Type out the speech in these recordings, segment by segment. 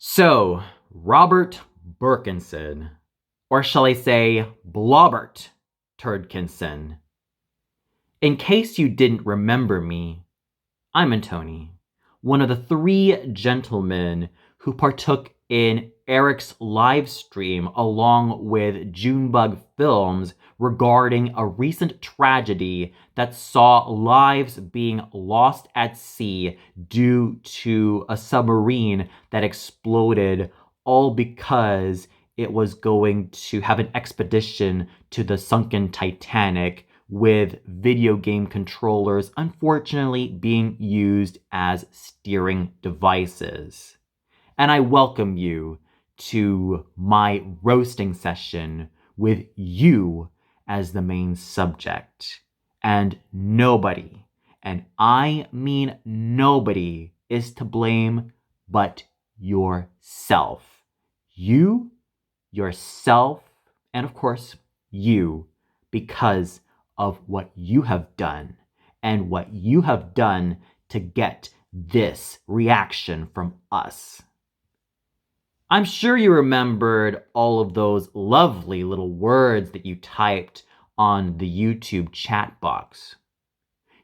So, Robert Burkinson, or shall I say Blobbert Turdkinson. In case you didn't remember me, I'm Antony, one of the three gentlemen who partook in Eric's live stream along with Junebug Films regarding a recent tragedy that saw lives being lost at sea due to a submarine that exploded, all because it was going to have an expedition to the sunken Titanic, with video game controllers unfortunately being used as steering devices. And I welcome you to my roasting session with you as the main subject. And nobody, and I mean nobody, is to blame but yourself. You, yourself, and of course, you, because of what you have done and what you have done to get this reaction from us. I'm sure you remembered all of those lovely little words that you typed on the YouTube chat box.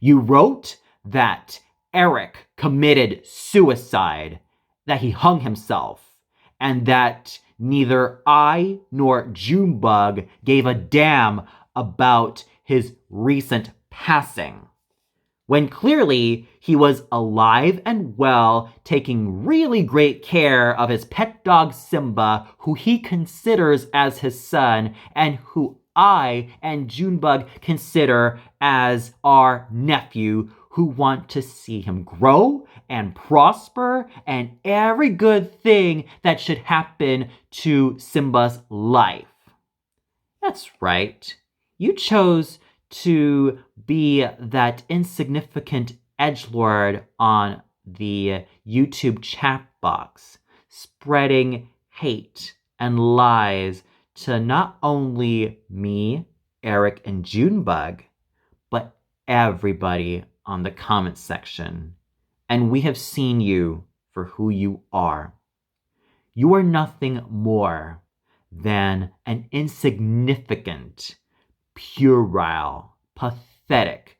You wrote that Eric committed suicide, that he hung himself, and that neither I nor Junebug gave a damn about his recent passing, when clearly he was alive and well, taking really great care of his pet dog Simba, who he considers as his son, and who I and Junebug consider as our nephew, who want to see him grow and prosper and every good thing that should happen to Simba's life. That's right. You chose to be that insignificant edgelord on the YouTube chat box, spreading hate and lies to not only me, Eric, and Junebug, but everybody on the comment section. And we have seen you for who you are. You are nothing more than an insignificant, puerile, pathetic,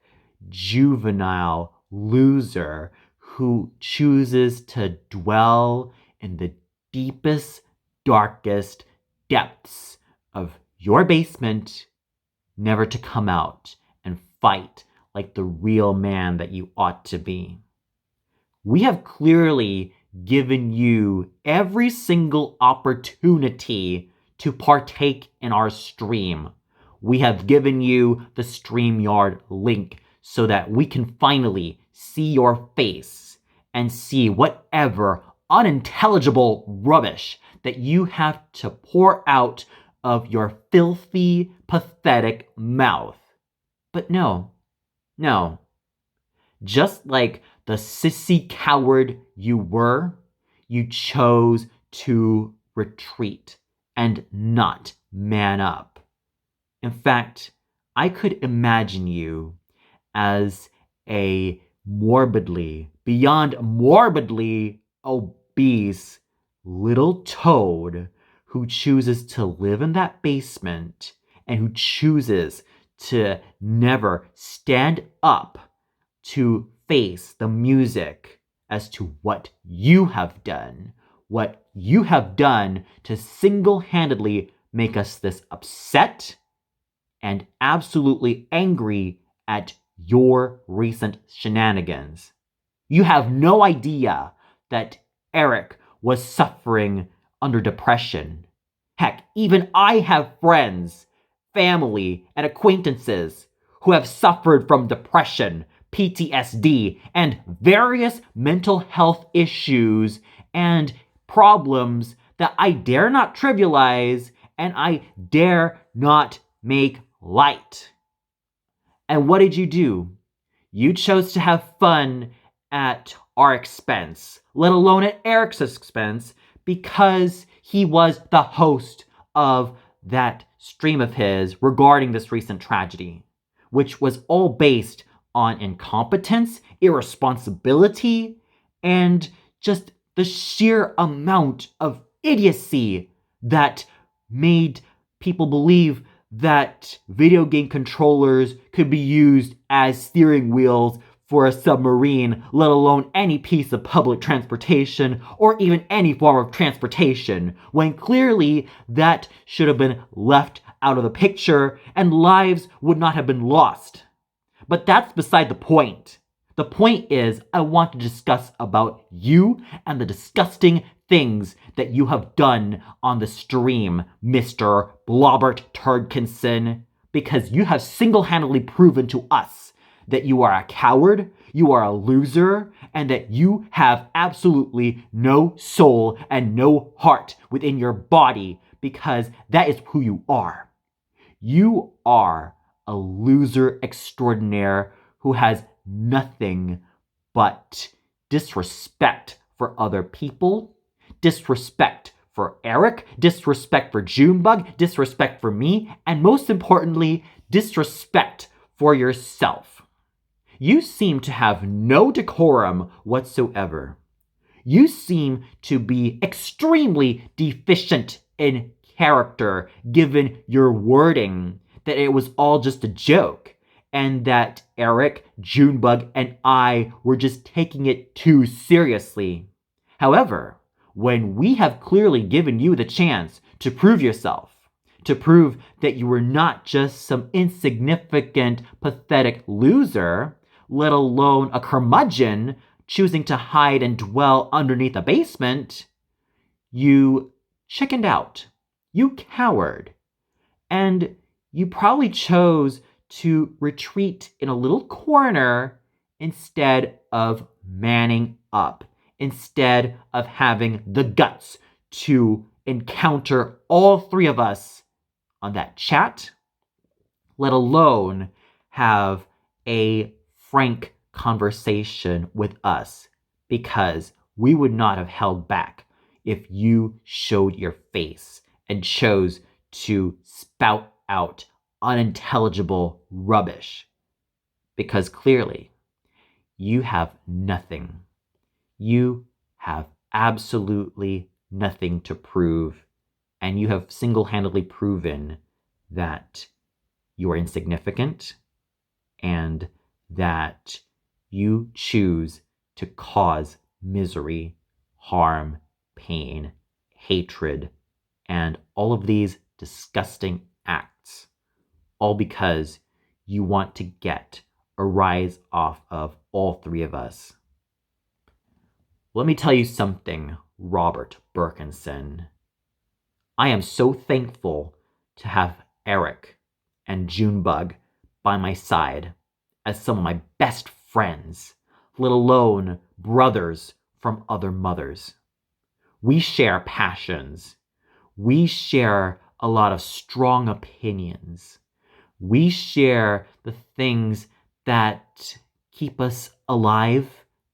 juvenile loser who chooses to dwell in the deepest, darkest depths of your basement, never to come out and fight like the real man that you ought to be. We have clearly given you every single opportunity to partake in our stream. We have given you the StreamYard link so that we can finally see your face and see whatever unintelligible rubbish that you have to pour out of your filthy, pathetic mouth. But no. Just like the sissy coward you were, you chose to retreat and not man up. In fact, I could imagine you as a beyond morbidly obese little toad who chooses to live in that basement and who chooses to never stand up to face the music as to what you have done to single-handedly make us this upset and absolutely angry at your recent shenanigans. You have no idea that Eric was suffering under depression. Heck, even I have friends, family, and acquaintances who have suffered from depression, PTSD, and various mental health issues and problems that I dare not trivialize and I dare not make light. And what did you do? You chose to have fun at our expense, let alone at Eric's expense, because he was the host of that stream of his regarding this recent tragedy, which was all based on incompetence, irresponsibility, and just the sheer amount of idiocy that made people believe that video game controllers could be used as steering wheels for a submarine, let alone any piece of public transportation or even any form of transportation, when clearly that should have been left out of the picture and lives would not have been lost. But that's beside the point. The point is, I want to discuss about you and the disgusting things that you have done on the stream, Mr. Blobbert Turdkinson, because you have single-handedly proven to us that you are a coward, you are a loser, and that you have absolutely no soul and no heart within your body, because that is who you are. You are a loser extraordinaire who has nothing but disrespect for other people, disrespect for Eric, disrespect for Junebug, disrespect for me, and most importantly, disrespect for yourself. You seem to have no decorum whatsoever. You seem to be extremely deficient in character, given your wording that it was all just a joke, and that Eric, Junebug, and I were just taking it too seriously. However, when we have clearly given you the chance to prove yourself, to prove that you were not just some insignificant, pathetic loser, let alone a curmudgeon choosing to hide and dwell underneath a basement, you chickened out. You cowered. And you probably chose to retreat in a little corner instead of manning up, instead of having the guts to encounter all three of us on that chat, let alone have a frank conversation with us, because we would not have held back if you showed your face and chose to spout out unintelligible rubbish. Because clearly, you have nothing. You have absolutely nothing to prove, and you have single-handedly proven that you are insignificant and that you choose to cause misery, harm, pain, hatred, and all of these disgusting acts, all because you want to get a rise off of all three of us. Let me tell you something, Robert Burkinson. I am so thankful to have Eric and Junebug by my side as some of my best friends, let alone brothers from other mothers. We share passions. We share a lot of strong opinions. We share the things that keep us alive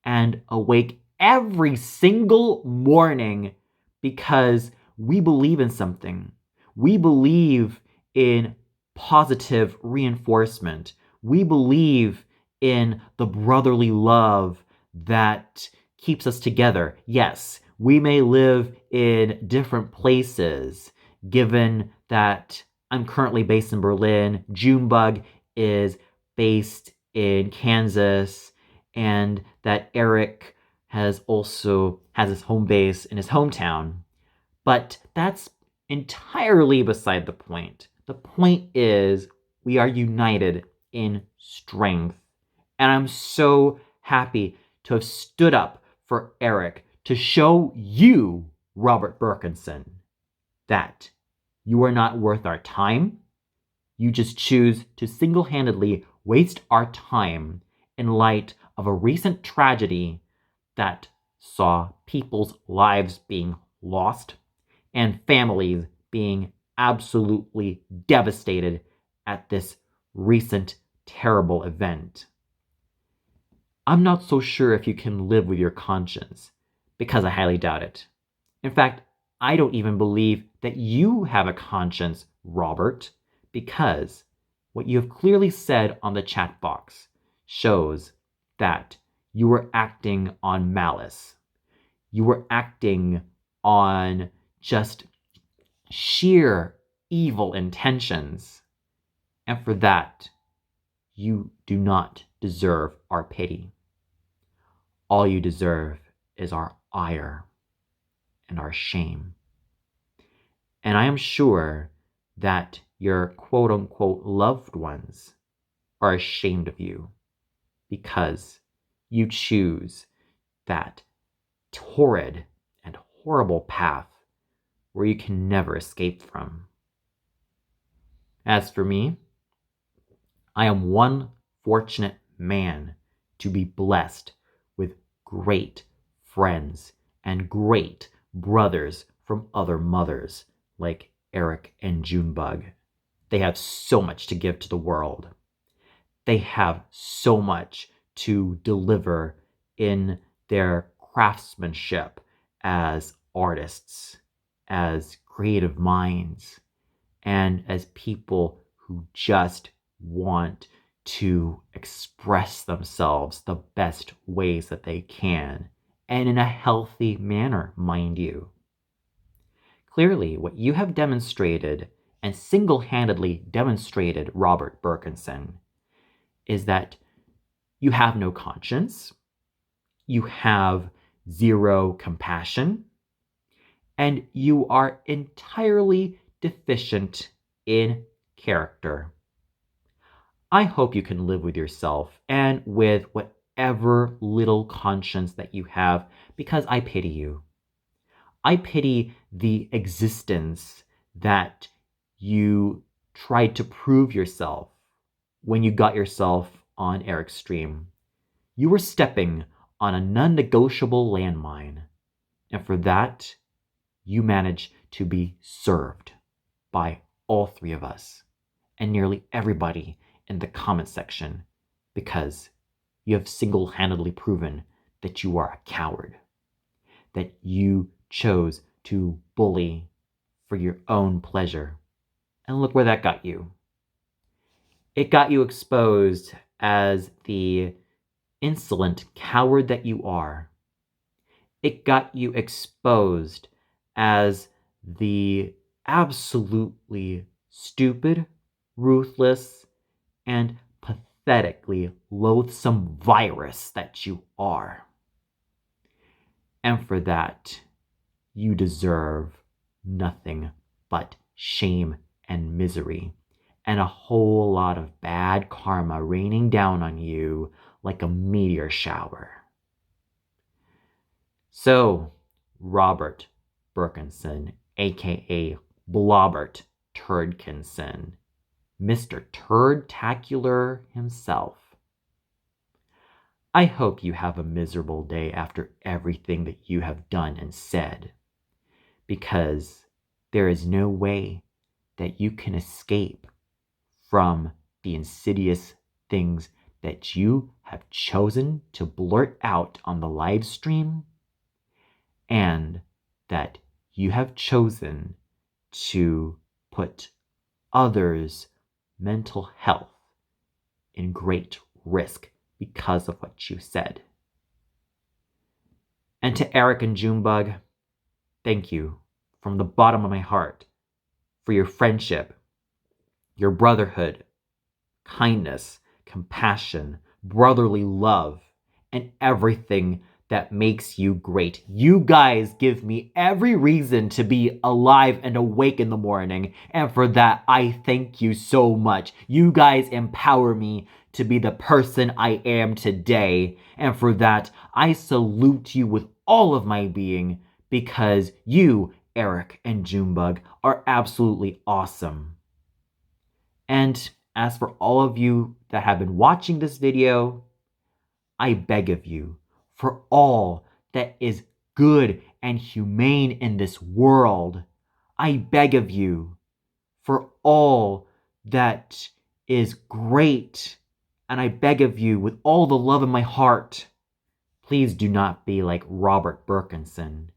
and awake every single morning because we believe in something. We believe in positive reinforcement. We believe in the brotherly love that keeps us together. Yes, we may live in different places, given that I'm currently based in Berlin, Junebug is based in Kansas, and that Eric has his home base in his hometown. But that's entirely beside the point. The point is we are united in strength. And I'm so happy to have stood up for Eric to show you, Robert Burkinson, that you are not worth our time. You just choose to single-handedly waste our time in light of a recent tragedy that saw people's lives being lost and families being absolutely devastated at this recent terrible event. I'm not so sure if you can live with your conscience, because I highly doubt it. In fact, I don't even believe that you have a conscience, Robert, because what you have clearly said on the chat box shows that you were acting on malice. You were acting on just sheer evil intentions. And for that, you do not deserve our pity. All you deserve is our ire and our shame. And I am sure that your quote-unquote loved ones are ashamed of you because you choose that torrid and horrible path where you can never escape from. As for me, I am one fortunate man to be blessed with great friends and great brothers from other mothers like Eric and Junebug. They have so much to give to the world. They have so much to deliver in their craftsmanship as artists, as creative minds, and as people who just want to express themselves the best ways that they can, and in a healthy manner, mind you. Clearly, what you have demonstrated, and single-handedly demonstrated, Robert Burkinson, is that you have no conscience, you have zero compassion, and you are entirely deficient in character. I hope you can live with yourself and with whatever little conscience that you have, because I pity you. I pity the existence that you tried to prove yourself when you got yourself on Eric's stream. You were stepping on a non-negotiable landmine, and for that, you managed to be served by all three of us and nearly everybody in the comment section, because you have single-handedly proven that you are a coward, that you chose to bully for your own pleasure. And look where that got you. It got you exposed as the insolent coward that you are. It got you exposed as the absolutely stupid, ruthless, and pathetically loathsome virus that you are. And for that, you deserve nothing but shame and misery, and a whole lot of bad karma raining down on you like a meteor shower. So, Robert Burkinson, aka Blobbert Turdkinson, Mr. Turdtacular himself, I hope you have a miserable day after everything that you have done and said, because there is no way that you can escape from the insidious things that you have chosen to blurt out on the live stream, and that you have chosen to put others' mental health in great risk because of what you said. And to Eric and Junebug, thank you from the bottom of my heart for your friendship, your brotherhood, kindness, compassion, brotherly love, and everything that makes you great. You guys give me every reason to be alive and awake in the morning, and for that, I thank you so much. You guys empower me to be the person I am today, and for that, I salute you with all of my being, because you, Eric and Junebug, are absolutely awesome. And as for all of you that have been watching this video, I beg of you, for all that is good and humane in this world, I beg of you, for all that is great, and I beg of you with all the love in my heart, please do not be like Robert Burkinson.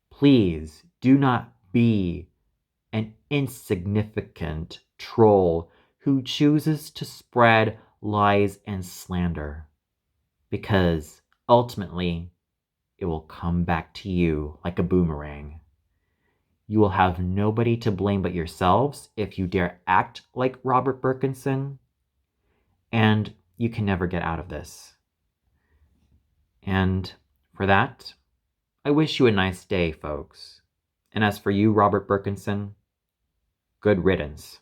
Please do not be an insignificant troll who chooses to spread lies and slander, because ultimately it will come back to you like a boomerang. You will have nobody to blame but yourselves if you dare act like Robert Burkinson, and you can never get out of this. And for that, I wish you a nice day, folks. And as for you, Robert Burkinson, good riddance.